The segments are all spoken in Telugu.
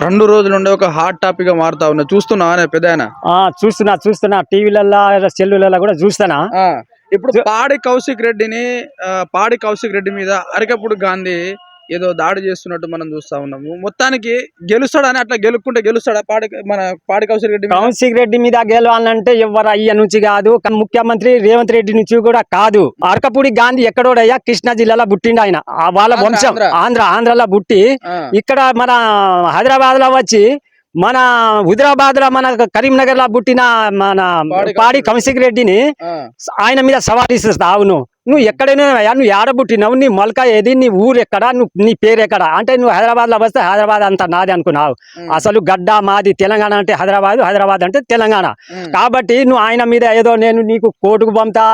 2 రోజుల నుండి ఒక హాట్ టాపిక్ గా మారుతా ఉన్నా చూస్తున్నావా పెద్దాయన? చూస్తున్నా టీవీలలో సెల్లులలో కూడా చూస్తానా. ఇప్పుడు పాడి కౌశిక్ రెడ్డి మీద అరకప్పుడు గాంధీ ఏదో దాడి చేస్తున్నట్టు మనం చూస్తా ఉన్నాము. మొత్తానికి గెలుస్తాడని, అట్లా గెలుస్తాడా పాడి కౌశిక్ రెడ్డి? కౌశిక్ రెడ్డి మీద గెలవాలంటే ఎవరు అయ్య నుంచి కాదు, ముఖ్యమంత్రి రేవంత్ రెడ్డి నుంచి కూడా కాదు. అరకపూడి గాంధీ ఎక్కడోడయ్యా కృష్ణా జిల్లాలో పుట్టిండు ఆయన. వాళ్ళ వంశం ఆంధ్రాలో పుట్టి ఇక్కడ మన హైదరాబాద్ లో వచ్చి మన హుజరాబాద్ లో మన కరీంనగర్ లో పుట్టిన మన పాడి కౌశిక్ రెడ్డిని ఆయన మీద సవాల్ ఇస్తా. అవును, నువ్వు ఎక్కడైనా నువ్వు ఏడబుట్టినావు, నీ మొలక ఏది, నీ ఊరు ఎక్కడ, నీ పేరు ఎక్కడ అంటే నువ్వు హైదరాబాద్ లో వస్తే హైదరాబాద్ అంతా నాది అనుకున్నావు. అసలు గడ్డ మాది తెలంగాణ అంటే హైదరాబాద్, హైదరాబాద్ అంటే తెలంగాణ. కాబట్టి నువ్వు ఆయన మీద ఏదో నేను నీకు కోర్టుకు పంపుతా,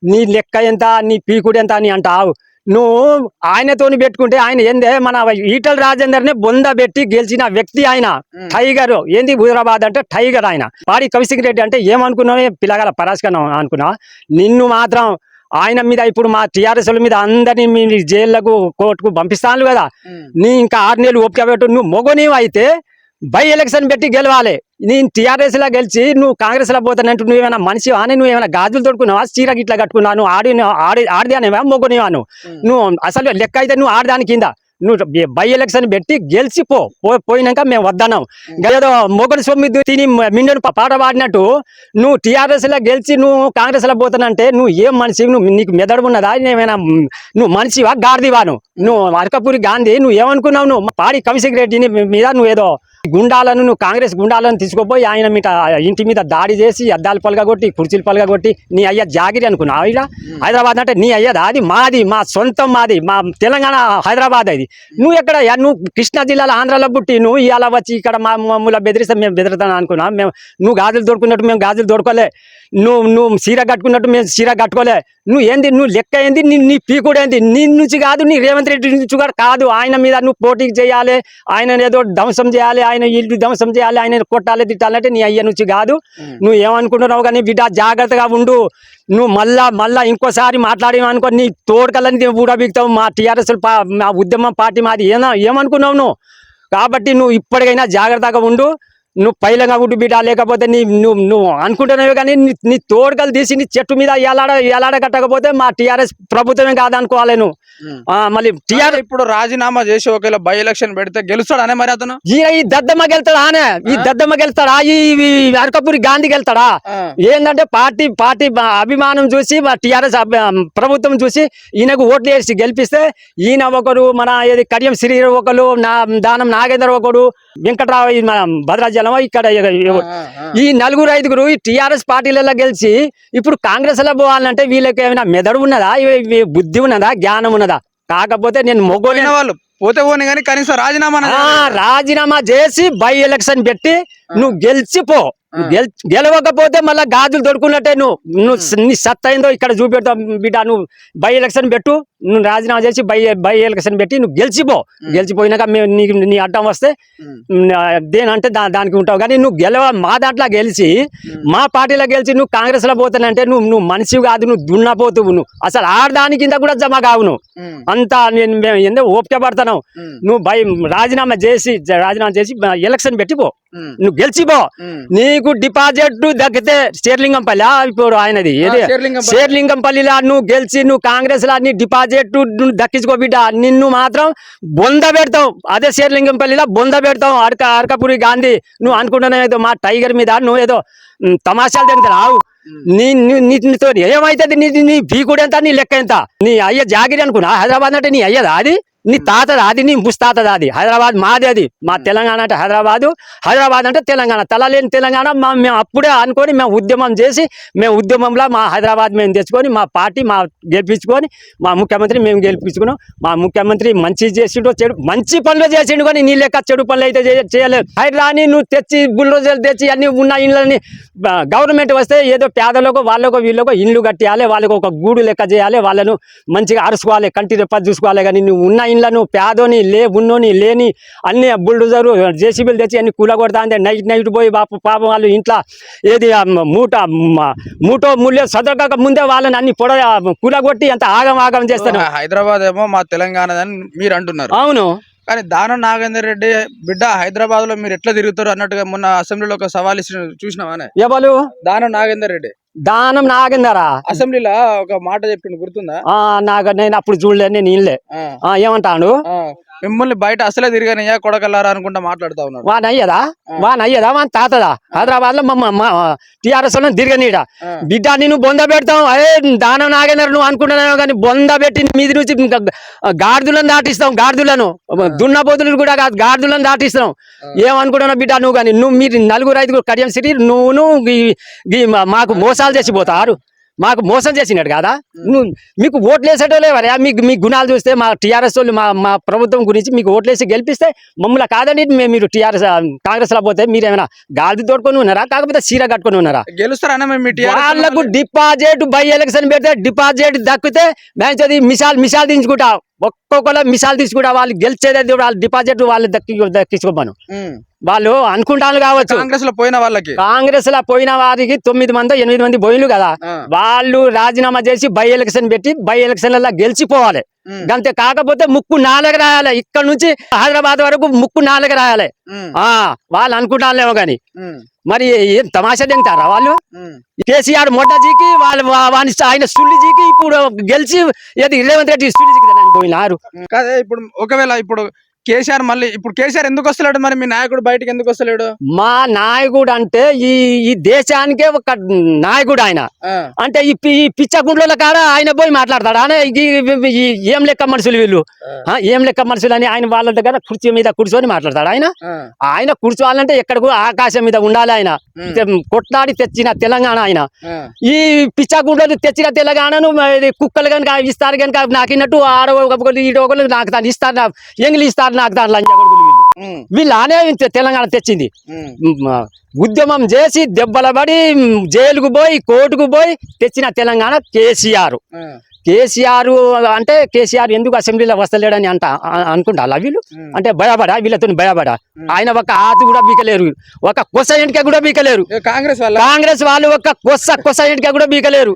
నీ లెక్క ఎంత, నీ పీకుడు ఎంత అని అంటావు. నువ్వు ఆయనతోని పెట్టుకుంటే ఆయన ఏందే మన ఈటల రాజేందర్ ని బొంద పెట్టి గెలిచిన వ్యక్తి ఆయన. టైగర్ ఏంది హుజరాబాద్ అంటే టైగర్ ఆయన. పాడి కౌశిక్ రెడ్డి అంటే ఏమనుకున్నావు, పిల్లగాల పరాశకనం అనుకున్నా. నిన్ను మాత్రం ఆయన మీద ఇప్పుడు మా టీఆర్ఎస్ మీద అందరినీ మీ జైళ్లకు కోర్టుకు పంపిస్తాను కదా. నీ ఇంకా 6 నెలలు ఓపిక పెట్టు. నువ్వు మొగనీవు అయితే బై ఎలక్షన్ పెట్టి గెలవాలి. నేను టీఆర్ఎస్ లా గెలిచి నువ్వు కాంగ్రెస్ లో పోతానంటూ నువ్వేమైనా మనిషి అని, నువ్వేమైనా గాజులు తొడుకున్నావా, చీర గిట్లా కట్టుకున్నావు, ఆడదానేవా మొగనివా? నువ్వు అసలు లెక్క అయితే నువ్వు ఆడదాని కింద. నువ్వు బై ఎలక్షన్ పెట్టి పోయినాక మేము వద్దన్నాం. ఏదో మొగడు సొమ్మిది తిని మిండను పాట పాడినట్టు నువ్వు టీఆర్ఎస్ లో గెలిచి నువ్వు కాంగ్రెస్ లో పోతానంటే నువ్వు ఏం మనిషి? నీకు మెదడు ఉన్నదా? ఏమైనా నువ్వు మనిషివా గాడిదివా? నువ్వు అరకపూరి గాంధీ నువ్వు ఏమనుకున్నావు? నువ్వు పాడి కౌశిక్ రెడ్డి మీద నువ్వు ఏదో గుండాలను, నువ్వు కాంగ్రెస్ గుండాలను తీసుకుపోయి ఆయన మీద ఇంటి మీద దాడి చేసి అద్దాలు పలగొట్టి కుర్చీలు పలగొట్టి నీ అయ్య జాగిరి అనుకున్నావు. ఇలా హైదరాబాద్ అంటే నీ అయ్యదా? అది మాది, మా సొంతం, మాది మా తెలంగాణ హైదరాబాద్. అది నువ్వు ఎక్కడ? నువ్వు కృష్ణా జిల్లాలో ఆంధ్రాలో పుట్టి నువ్వు ఇవాళ వచ్చి ఇక్కడ మమ్మల్ని బెదిరిస్తే మేము బెదిరిస్తాను అనుకున్నాం. నువ్వు గాజులు దొరుకున్నట్టు మేము గాజులు దొరకలే. నువ్వు చీర కట్టుకున్నట్టు మేము చీర కట్టుకోలే. నువ్వు ఏంది? నువ్వు లెక్క ఏంది? నీ పీకుడు ఏంది? నీ నుంచి కాదు, నీ రేవంత్ రెడ్డి నుంచి కూడా కాదు. ఆయన మీద నువ్వు పోటీ చేయాలి, ఆయన ఏదో ధ్వంసం చేయాలి, ఆయన ఇల్లు ధ్వంసం చేయాలి, ఆయన కొట్టాలి తిట్టాలంటే నీ అయ్య నుంచి కాదు. నువ్వు ఏమనుకుంటున్నావు? కానీ బిడ్డ జాగ్రత్తగా ఉండు. నువ్వు మళ్ళా ఇంకోసారి మాట్లాడేవనుకో నీ తోడుకల్లని ఊడబిగుతావు. మా టీఆర్ఎస్ మా ఉద్యమం పార్టీ మాది ఏమనుకున్నావు నువ్వు? కాబట్టి నువ్వు ఇప్పటికైనా జాగ్రత్తగా ఉండు. నువ్వు పైలంగా ఉండు బిడ్డ. లేకపోతే నువ్వు అనుకుంటున్నావు కానీ నీ తోడుకలు తీసి నీ చెట్టు మీద ఎలాడ కట్టకపోతే మా టీఆర్ఎస్ ప్రభుత్వమే కాదనుకోవాలి నువ్వు. మళ్ళీ టీఆర్ఎస్ ఇప్పుడు రాజీనామా చేసి ఒకవేళ బై ఎలక్షన్ పెడితే గెలుస్తాడనే మరి అతను? ఈ దద్దమ్మ గెలుతాడా? ఈ దద్దమ్మ గెలుస్తాడా? ఈ అరకపూరి గాంధీ గెలుతాడా? ఏంటంటే పార్టీ అభిమానం చూసి టీఆర్ఎస్ ప్రభుత్వం చూసి ఈయనకు ఓట్లు వేసి గెలిపిస్తే ఈయన ఒకరు, మన ఏది కడియం శ్రీరావు ఒకరు, దానం నాగేందర్ ఒకడు, వెంకట్రావు మన భద్రాచలం ఇక్కడ ఈ 4-5 ఈ టీఆర్ఎస్ పార్టీలలో గెలిచి ఇప్పుడు కాంగ్రెస్ లో పోవాలంటే వీళ్ళకి ఏమైనా మెదడు ఉన్నదా, బుద్ధి ఉన్నదా, జ్ఞానం ఉన్నదా? కాకపోతే నేను మొగోలిన వాళ్ళు పోతే పోనీ కానీ కనీసం రాజీనామా చేసి బై ఎలక్షన్ పెట్టి నువ్వు గెలిచిపో. గెలవకపోతే మళ్ళీ గాజులు దొరుకున్నట్టే. నువ్వు నీ సత్తా ఏందో ఇక్కడ చూపెడతావు బిడ్డ. నువ్వు బై ఎలక్షన్ పెట్టు, నువ్వు రాజీనామా చేసి బై ఎలక్షన్ పెట్టి నువ్వు గెలిచిపోయినాక నీ అడ్డం వస్తే దేనంటే దానికి ఉంటావు. కానీ నువ్వు మా దాంట్లో గెలిచి మా పార్టీలో గెలిచి నువ్వు కాంగ్రెస్ లో పోతానంటే నువ్వు మనిషి కాదు, నువ్వు దున్నపోతువు. నువ్వు అసలు ఆడదాని కింద కూడా జమ కావు. నువ్వు అంతా మేము ఎందుకు ఓపిక పడతావు? నువ్వు రాజీనామా చేసి ఎలక్షన్ పెట్టిపో, నువ్వు గెలిచిపో. నీకు డిపాజిట్ దక్కితే షేర్లింగంపల్లి ఇప్పుడు ఆయనది ఏది షేర్లింగంపల్లిలా నువ్వు గెలిచి నువ్వు కాంగ్రెస్ లా నీ డిపాజిట్ దక్కించుకో బిడ్డ. నిన్ను మాత్రం బొంద పెడతావు, అదే షేర్లింగంపల్లిలా బొంద పెడతావు. అరకపూరి గాంధీ నువ్వు అనుకుంటున్నావు ఏదో మా టైగర్ మీద నువ్వు ఏదో తమాషాలు తిరుగుతావు. నీతో ఏమైతుంది? నీ పీకుడు ఎంత, నీ లెక్క ఎంత? నీ అయ్య జాగిరి అనుకున్నా హైదరాబాద్ అంటే నీ అయ్యదా? అది నీ తాతదా? అది నీ ముస్తాతదా? అది హైదరాబాద్ మాది. అది మా తెలంగాణ అంటే హైదరాబాద్ అంటే తెలంగాణ. తలలేని తెలంగాణ మేము అప్పుడే అనుకొని మేము ఉద్యమం చేసి ఉద్యమంలో మా హైదరాబాద్ మేము తెచ్చుకొని మా పార్టీ గెలిపించుకొని మా ముఖ్యమంత్రి మేము గెలిపించుకున్నాం. మా ముఖ్యమంత్రి మంచి చేసిండో మంచి పనులు చేసిండు కానీ నీ లెక్క చెడు పనులు అయితే చేయలేదు. హైదరాబాద్ని నువ్వు తెచ్చి బుల్డోజర్లు తెచ్చి అన్ని ఉన్న ఇళ్ళని గవర్నమెంట్ వస్తే ఏదో పేదలకు వాళ్ళకు వీళ్ళకు ఇండ్లు కట్టియాలి, వాళ్ళకు ఒక గూడు లెక్క చేయాలి, వాళ్ళను మంచిగా అరుసుకోవాలి, కంటి రెప్ప చూసుకోవాలి. కానీ నువ్వు ఉన్న ఇండ్లను పేదోని ఉన్నోని లేని అన్ని బుల్డోజరు జేసీబీలు తెచ్చి అన్ని కూలగొడతా అంటే నైట్ పోయి పాపం వాళ్ళు ఇంట్లో ఏది మూటో ముళ్ళే చదవక ముందే వాళ్ళని అన్ని కూలగొట్టి అంత ఆగం చేస్తారు. హైదరాబాద్ ఏమో మా తెలంగాణ అని మీరు అంటున్నారు. అవును, కానీ దానం నాగేందర్ రెడ్డి బిడ్డ హైదరాబాద్ లో మీరు ఎట్లా తిరుగుతారు అన్నట్టుగా మొన్న అసెంబ్లీలో ఒక సవాల్ ఇచ్చిన చూసినావానే? ఎవరు దానం నాగేందర్ రెడ్డి దానం నాగేందరా అసెంబ్లీలో ఒక మాట చెప్పిండు, గుర్తుందా? నేను అప్పుడు చూడలే, నేను ఇల్లే. ఏమంటాడు? మిమ్మల్ని బయట అసలే తిరగనయ్యా కొడకల్లారా అనుకుంటా మాట్లాడుతా ఉన్నాడు. వానయ్యదా వాని తాతదా హైదరాబాద్ లో టిఆర్ఎస్ లో తిరగనీడ బిడ్డ నేను బొంద పెడతాం. అదే దానం నాగేందర్ నువ్వు అనుకుంటున్నావు కానీ బొంద పెట్టి మీది నుంచి గాడిదలను దాటిస్తాం. గాడిదలను దున్నపోతులు కూడా కాదు, గాడిదలను దాటిస్తాం. ఏమనుకుంటున్నావు బిడ్డ నువ్వు కానీ మీరు నలుగురు ఐదుగురు కడియం సిటీ మాకు మోసాలు చేసిపోతారు. మాకు మోసం చేసినట్టు కదా. మీకు ఓట్లు వేసేటోళ్ళేవరా? మీ గుణాలు చూస్తే మా టీఆర్ఎస్ వాళ్ళు మా ప్రభుత్వం గురించి మీకు ఓట్లేసి గెలిపిస్తే మమ్మల్ని కాదని మీరు టీఆర్ఎస్ కాంగ్రెస్ లో పోతే మీరేమైనా గాలి తోడుకొని ఉన్నారా, కాకపోతే చీర కట్టుకొని ఉన్నారా? గెలుస్తారా? వాళ్ళకు డిపాజిట్ బై ఎలక్షన్ పెడితే డిపాజిట్ దక్కితే మేము మిసాల్ దించుకుంటా, ఒక్కొక్కరు మిసాల్ తీసుకుంటా. వాళ్ళు గెలిచేది వాళ్ళ డిపాజిట్ వాళ్ళు దక్కించుకోమను. వాళ్ళు అనుకుంటాను కావచ్చు. కాంగ్రెస్ లో పోయిన వారికి 9 మంది 8 మంది పోయిలు కదా, వాళ్ళు రాజీనామా చేసి బై ఎలక్షన్ పెట్టి బై ఎలక్షన్ల గెలిచిపోవాలి. అంతే. కాకపోతే ముక్కు 4 రాయాలి, ఇక్కడ నుంచి హైదరాబాద్ వరకు ముక్కు 4 రాయాలి. వాళ్ళు అనుకుంటానేమో గాని మరి ఏం తమాషా తింటారా వాళ్ళు? కేసీఆర్ మొట్టజీకి ఆయన సుల్లిజీకి ఇప్పుడు గెలిచి రేవంత్ రెడ్డి సుల్లిజీకి పోయినారు. ఇప్పుడు ఒకవేళ ఇప్పుడు కేసీఆర్ మళ్ళీ ఇప్పుడు కేసీఆర్ ఎందుకు వస్తలేడు? మరి మీ నాయకుడు బయటకు ఎందుకు వస్తలేడు? మా నాయకుడు అంటే ఈ దేశానికే ఒక నాయకుడు ఆయన. అంటే ఈ పిచ్చగుండ్ల కాడ ఆయన పోయి మాట్లాడతాడు. ఆయన ఏం లెక్క మనుషులు వీళ్ళు, ఏం లెక్క మనుషులు అని ఆయన వాళ్ళ దగ్గర కుర్చీ మీద కూర్చొని మాట్లాడతాడు. ఆయన కూర్చోవాలంటే ఎక్కడికో ఆకాశం మీద ఉండాలి. ఆయన కొట్లాడి తెచ్చిన తెలంగాణ ఆయన. ఈ పిచ్చగుండ్లు తెచ్చిన తెలంగాణను కుక్కలు కనుక ఇస్తారు కనుక నాకినట్టు ఈడొకరు నాకు దాన్ని ఇస్తారు, ఎంగిలి ఇస్తారు నాకు దాంట్లో వీళ్ళు అనే తెలంగాణ తెచ్చింది. ఉద్యమం చేసి దెబ్బల పడి జైలుకు పోయి కోర్టుకు పోయి తెచ్చిన తెలంగాణ కేసీఆర్. అంటే కేసీఆర్ ఎందుకు అసెంబ్లీలో వస్తలేడని అనుకుంటా వీళ్ళు. అంటే భయపడా, వీళ్ళతో భయపడా. ఆయన ఒక ఆతి కూడా బీకలేరు, ఒక కొస ఎంటిక కూడా బీకలేరు. కాంగ్రెస్ వాళ్ళు ఒక కొస ఎంటిక కూడా బీకలేరు.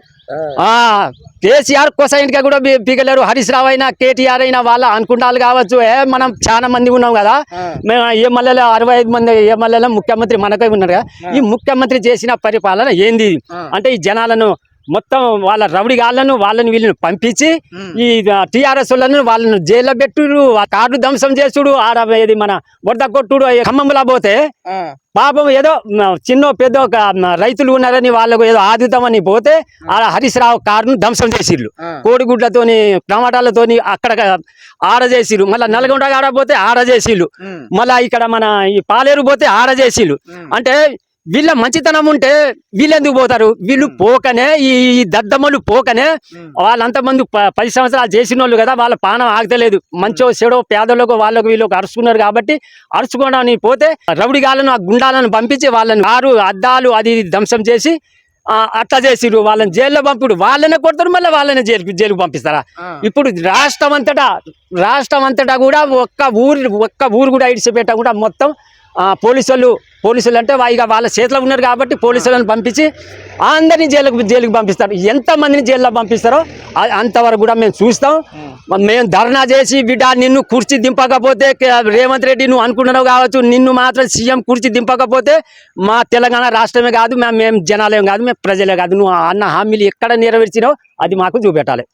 కేసీఆర్ కొస ఇంటికి కూడా పీకలేరు. హరీష్ రావు అయినా కేటీఆర్ అయినా వాళ్ళ అనుకుంటారు కావచ్చు. మనం చాలా మంది ఉన్నాం కదా, మేము ఎమ్మెల్యేలు 65 మంది ఎమ్మెల్యేలు, ముఖ్యమంత్రి మనకై ఉన్నారు కదా. ఈ ముఖ్యమంత్రి చేసిన పరిపాలన ఏంది అంటే ఈ జనాలను మొత్తం వాళ్ళ రౌడీగాళ్ళను వాళ్ళని వీళ్ళని పంపించి ఈ టీఆర్ఎస్ వాళ్ళను జైల్లో పెట్టుడు, ఆ కార్డు ధ్వంసం చేసుడు, ఆడ ఏది మన వరద కొట్టుడు. ఖమ్మంలా పోతే పాపం ఏదో చిన్న పెద్ద రైతులు ఉన్నారని వాళ్ళకు ఏదో ఆదుతామని పోతే ఆడ హరీష్ రావు కారును ధ్వంసం చేసిర్రు. కోడిగుడ్లతోని టమాటాలతోని అక్కడ ఆడ చేసిర్రు. మళ్ళీ నల్గొండ ఆడ పోతే ఆడ చేసిర్రు. మళ్ళా ఇక్కడ మన ఈ పాలేరు పోతే ఆడ చేసిర్రు. అంటే వీళ్ళ మంచితనం ఉంటే వీళ్ళెందుకు పోతారు? వీళ్ళు పోకనే ఈ దద్దమ్మలు పోకనే వాళ్ళంత మంది 10 సంవత్సరాలు చేసిన వాళ్ళు కదా, వాళ్ళ పానం ఆగతలేదు. మంచో చెడో పేదలకు వాళ్ళకు వీళ్ళకు అరుచుకున్నారు కాబట్టి అరుచుకోవడానికి పోతే రౌడీగాళ్ళను ఆ గుండాలను పంపించి వాళ్ళని కారు అద్దాలు అది ధ్వంసం చేసి అట్లా చేసిరు. వాళ్ళని జైల్లో పంపుడు, వాళ్ళనే కొడతారు, మళ్ళీ వాళ్ళని జైలుకు పంపిస్తారా? ఇప్పుడు రాష్ట్రం అంతటా కూడా ఒక్క ఊరు కూడా ఇడిచిపెట్టకుండా మొత్తం పోలీసులు అంటే ఇక వాళ్ళ చేతిలో ఉన్నారు కాబట్టి పోలీసులను పంపించి అందరినీ జైలుకు పంపిస్తారు. ఎంతమందిని జైల్లో పంపిస్తారో అంతవరకు కూడా మేము చూస్తాం. మేము ధర్నా చేసి బిడ్డ నిన్ను కుర్చీ దింపకపోతే రేవంత్ రెడ్డి నువ్వు అనుకుంటున్నావు కావచ్చు, నిన్ను మాత్రం సీఎం కుర్చీ దింపకపోతే మా తెలంగాణ రాష్ట్రమే కాదు, మేము జనాలేం కాదు, మేము ప్రజలే కాదు, నువ్వు అన్న హామీలు ఎక్కడ నెరవేర్చినావు అది మాకు చూపెట్టాలి.